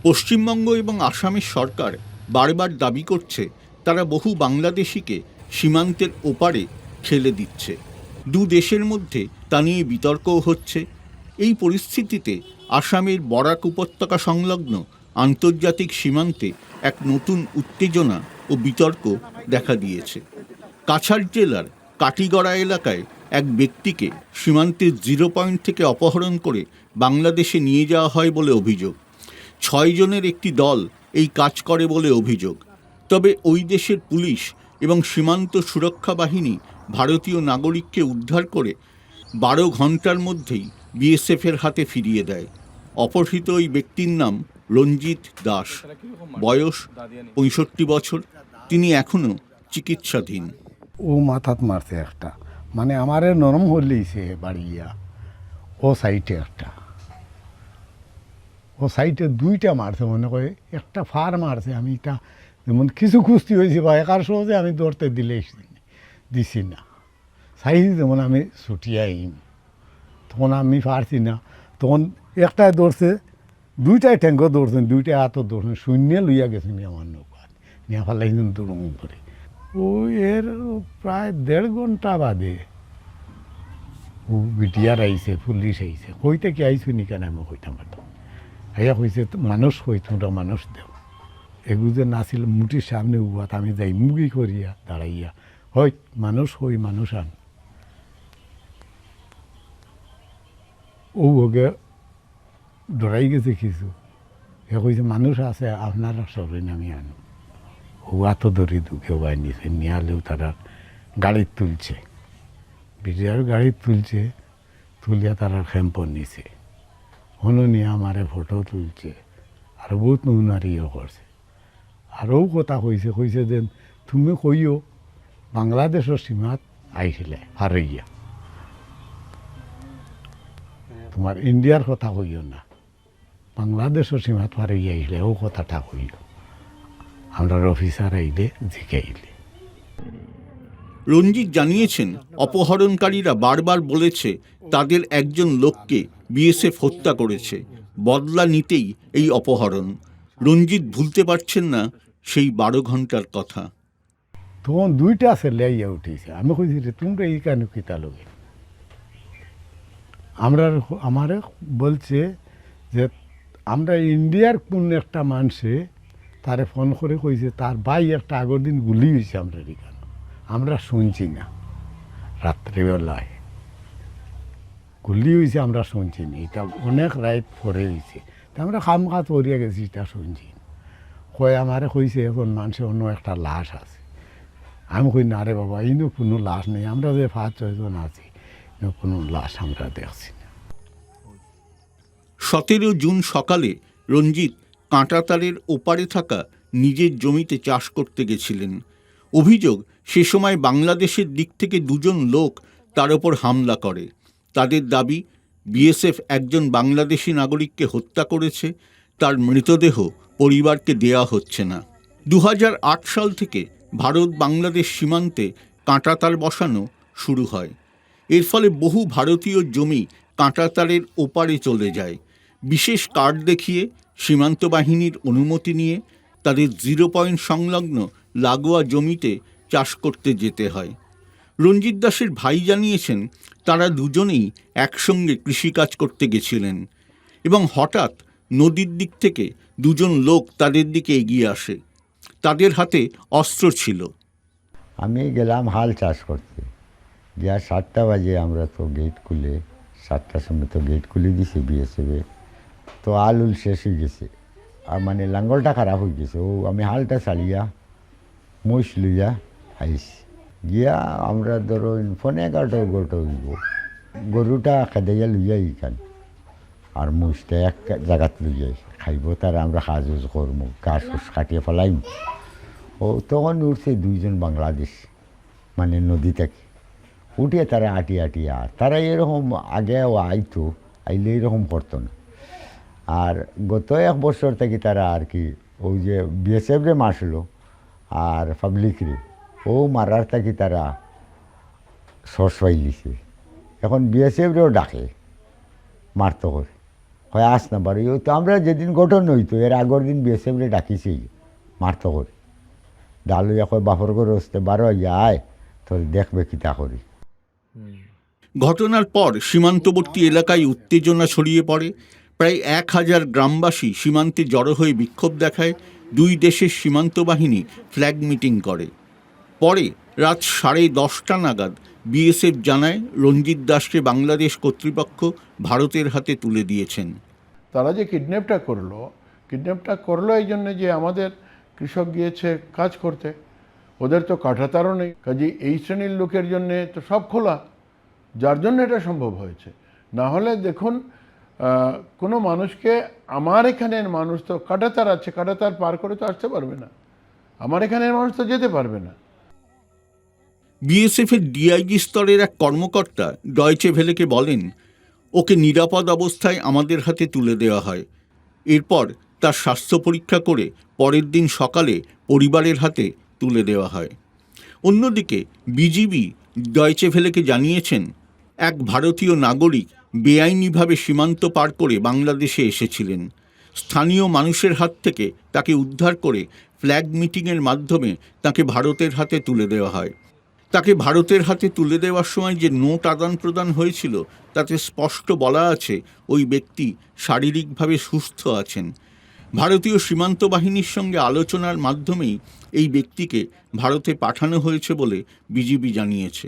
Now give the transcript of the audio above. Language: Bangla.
পশ্চিমবঙ্গ এবং আসামের সরকার বারবার দাবি করছে তারা বহু বাংলাদেশিকে সীমান্তের ওপারে ঠেলে দিচ্ছে। দু দেশের মধ্যে তা নিয়ে বিতর্কও হচ্ছে। এই পরিস্থিতিতে আসামের বরাক উপত্যকা সংলগ্ন আন্তর্জাতিক সীমান্তে এক নতুন উত্তেজনা ও বিতর্ক দেখা দিয়েছে। কাছাড় জেলার কাটিগড়া এলাকায় এক ব্যক্তিকে সীমান্তের জিরো পয়েন্ট থেকে অপহরণ করে বাংলাদেশে নিয়ে যাওয়া হয় বলে অভিযোগ। 6 জনের একটি দল এই কাজ করে বলে অভিযোগ। তবে ওই দেশের পুলিশ এবং সীমান্ত সুরক্ষা বাহিনী ভারতীয় নাগরিককে উদ্ধার করে 12 ঘন্টার মধ্যেই বিএসএফের হাতে ফিরিয়ে দেয়। অপহৃত ওই ব্যক্তির নাম রঞ্জিত দাস, বয়স 65 বছর। তিনি এখনও চিকিৎসাধীন। ও মাথাত মারছে একটা, মানে আমারে নরম হলেইছে বাড়িয়া। ও সাইডে একটা, ও সাইডে দুইটা মারছে, মনে করে একটা ফার মারছে। আমি এটা যেমন কিছু খুস্তি হয়েছে বা একার সহজে আমি দৌড়তে দিছি না। সাইজ যেমন আমি ছুটিয়ে আইম, তখন আমি পারছি না। তখন একটাই দৌড়ছে, দুইটাই ট্যাঙ্কও দৌড়ছেন, দুইটাই হাতও দৌড়ছেন, শূন্য লইয়া গেছেন আমার নৌকা নিয়ে ফেলাইছেন দুরুম করে। ওই এর প্রায় 1.5 ঘন্টা বাদে ও বিটিআর আইছে, পুলিশ আইছে। কইতে কি আইসু নি কেন আমি কইতাম পারতাম। আইয়া কইছে মানুষ কই, তোমরা মানুষ দেও। এগুলো যে নাছিল মুটির সামনে উয়াত আমি যাই মুগি করিয়া দাঁড়াইয়া, হয় মানুষ হই, মানুষ আন। ও ওকে ডরাই গেছে কিছু। এ কইছে মানুষ আছে, আপনারা সবাই নামি আনো। হুয়া তো ধরে দুঃখেও বাই নিছে, নিয়ালেও তারা গাড়ি তুলছে, বিটিআর গাড়ি তুলছে, তুলিয়া তারা ক্যাম্পর নিছে। হনো নিয়ে আমারে ফটো তুলছে, আর বহুত নৌনারিও করছে। আরও কথা কইছে যে তুমি কইও বাংলাদেশের সীমাত আইছিলে হারাইয়া, তোমার ইন্ডিয়ার কথা কইও না, বাংলাদেশের সীমাত হারাইয়া আইলে ও কথাটা কইও, আমরা অফিসার আইলে জিকাইলে। রঞ্জিত জানিয়েছেন, অপহরণকারীরা বারবার বলেছে তাদের একজন লোককে বিএসএফ হত্যা করেছে। বদলা নিতেই এই অপহরণ। রঞ্জিত ভুলতে পারছেন না সেই 12 ঘন্টার কথা। তখন দুইটা ছেলে আইয়া উঠেছে। আমি কইছি রে তোমরা এই কেন কিতা লোকে? আমারে বলছে যে আমরা ইন্ডিয়ার কোন একটা মানুষে তারে ফোন করে কইছে তার ভাই একটা আগের দিন গুলি হয়েছে আমরা এখানে, আমরা শুনছি না। রাত্রিবেলায় গুলি হয়েছে আমরা শুনছি না, এটা অনেক রাত পরে হয়েছে। তা আমরা খামখা তরিয়া গেছি, এটা শুনছি। কয় আমারে কইছে এখন মানুষের অন্য একটা লাশ আছে। আমি কই না রে বাবা, ইনো কোনো লাশ নেই, আমরা যে 5-6 জন আছি কোনো লাশ আমরা দেখছি না। 17 জুন সকালে রঞ্জিত কাঁটাতারের ওপারে থাকা নিজের জমিতে চাষ করতে গেছিলেন। অভিযোগ, সে সময় বাংলাদেশের দিক থেকে 2 জন লোক তার ওপর হামলা করে। তাদের দাবি, বিএসএফ একজন বাংলাদেশি নাগরিককে হত্যা করেছে, তার মৃতদেহ পরিবারকে দেয়া হচ্ছে না। 2008 সাল থেকে ভারত বাংলাদেশ সীমান্তে কাঁটাতার বসানো শুরু হয়। এর ফলে বহু ভারতীয় জমি কাঁটাতারের ওপারে চলে যায়। বিশেষ কার্ড দেখিয়ে সীমান্ত বাহিনীর অনুমতি নিয়ে তাদের জিরো পয়েন্ট সংলগ্ন লাগোয়া জমিতে চাষ করতে যেতে হয়। রঞ্জিত দাসের ভাই জানিয়েছেন, তারা দুজনেই একসঙ্গে কৃষিকাজ করতে গেছিলেন এবং হঠাৎ নদীর দিক থেকে 2 জন লোক তাদের দিকে এগিয়ে আসে। তাদের হাতে অস্ত্র ছিল। আমি গেলাম হাল চাষ করতে, গিয়া 7টা বাজে আমরা তো গেট খুলে, 7টার সময় তো গেট খুলে দিছে বিএসএফে। তো আল উল শেষ হয়ে গেছে, আর মানে লাঙ্গলটা খারাপ হয়ে গেছে। ও আমি হালটা চালিয়া মহিষ লইয়া আইছি। গিয়া আমরা ধরো 11:30 গরুটা হইব, গরুটা খেদাইয়া লইয়া ইখান, আর মহিষটা এক জায়গাত লইয়াই খাইব। তারা আমরা কাজ করবো, ঘাস কাটিয়ে ফেলাইম। ও তখন উঠছে 2 জন বাংলাদেশ, মানে নদী থেকে উঠিয়ে তারা আটিয়ে আর তারা এরকম আগেও আইতো, আইলে এরকম করতো না। আর গত 1 বছর থেকে তারা আর কি ওই যে বিএসএফরে মারছিল আর পাবলিকরে, ও মারার থেকে তারা সর্স পাইলিছে। এখন বিএসএফরেও ডাকে মারতে করে, হয় আস না পারি তো আমরা যেদিন গঠন হইতো এর আগের দিন বিএসএফরে ডাকিছি মারতো করে ডাল হইয়া কয় বাপর করে আসতে বারো হইয়া আয় তোর দেখবে কি তা করি। ঘটনার পর সীমান্তবর্তী এলাকায় উত্তেজনা ছড়িয়ে পড়ে। প্রায় 1000 গ্রামবাসী সীমান্তে জড়ো হয়ে বিক্ষোভ দেখায়। দুই দেশের সীমান্ত বাহিনী ফ্ল্যাগ মিটিং করে। পরে রাত 10:30 নাগাদ বিএসএফ জানায় রঞ্জিত দাসকে বাংলাদেশ কর্তৃপক্ষ ভারতের হাতে তুলে দিয়েছেন। তারা যে কিডন্যাপটা করলো এই জন্য যে আমাদের কৃষক গিয়েছে কাজ করতে, ওদের তো কাঁটাতারও নেই, কাজে এই শ্রেণীর লোকের জন্যে তো সব খোলা, যার জন্য এটা সম্ভব হয়েছে। না হলে দেখুন কোনো মানুষকে, আমার এখানের মানুষ তো কাঁটাতার আছে, কাঁটাতার পার করে তো আসতে পারবে না, আমার এখানের মানুষ তো যেতে পারবে না। বিএসএফের ডিআইজি স্তরের এক কর্মকর্তা ডয়চে ভেলেকে বলেন, ওকে নিরাপদ অবস্থায় আমাদের হাতে তুলে দেওয়া হয়। এরপর তার স্বাস্থ্য পরীক্ষা করে পরের দিন সকালে পরিবারের হাতে তুলে দেওয়া হয়। অন্যদিকে বিজিবি ডয়চে ভেলেকে জানিয়েছেন, এক ভারতীয় নাগরিক বেআইনিভাবে সীমান্ত পার করে বাংলাদেশে এসেছিলেন। স্থানীয় মানুষের হাত থেকে তাকে উদ্ধার করে ফ্ল্যাগ মিটিংয়ের মাধ্যমে তাকে ভারতের হাতে তুলে দেওয়া হয়। তাকে ভারতের হাতে তুলে দেওয়ার সময় যে নোট আদান প্রদান হয়েছিল তাতে স্পষ্ট বলা আছে ওই ব্যক্তি শারীরিকভাবে সুস্থ আছেন। ভারতীয় সীমান্ত বাহিনীর সঙ্গে আলোচনার মাধ্যমেই এই ব্যক্তিকে ভারতে পাঠানো হয়েছে বলে বিজিবি জানিয়েছে।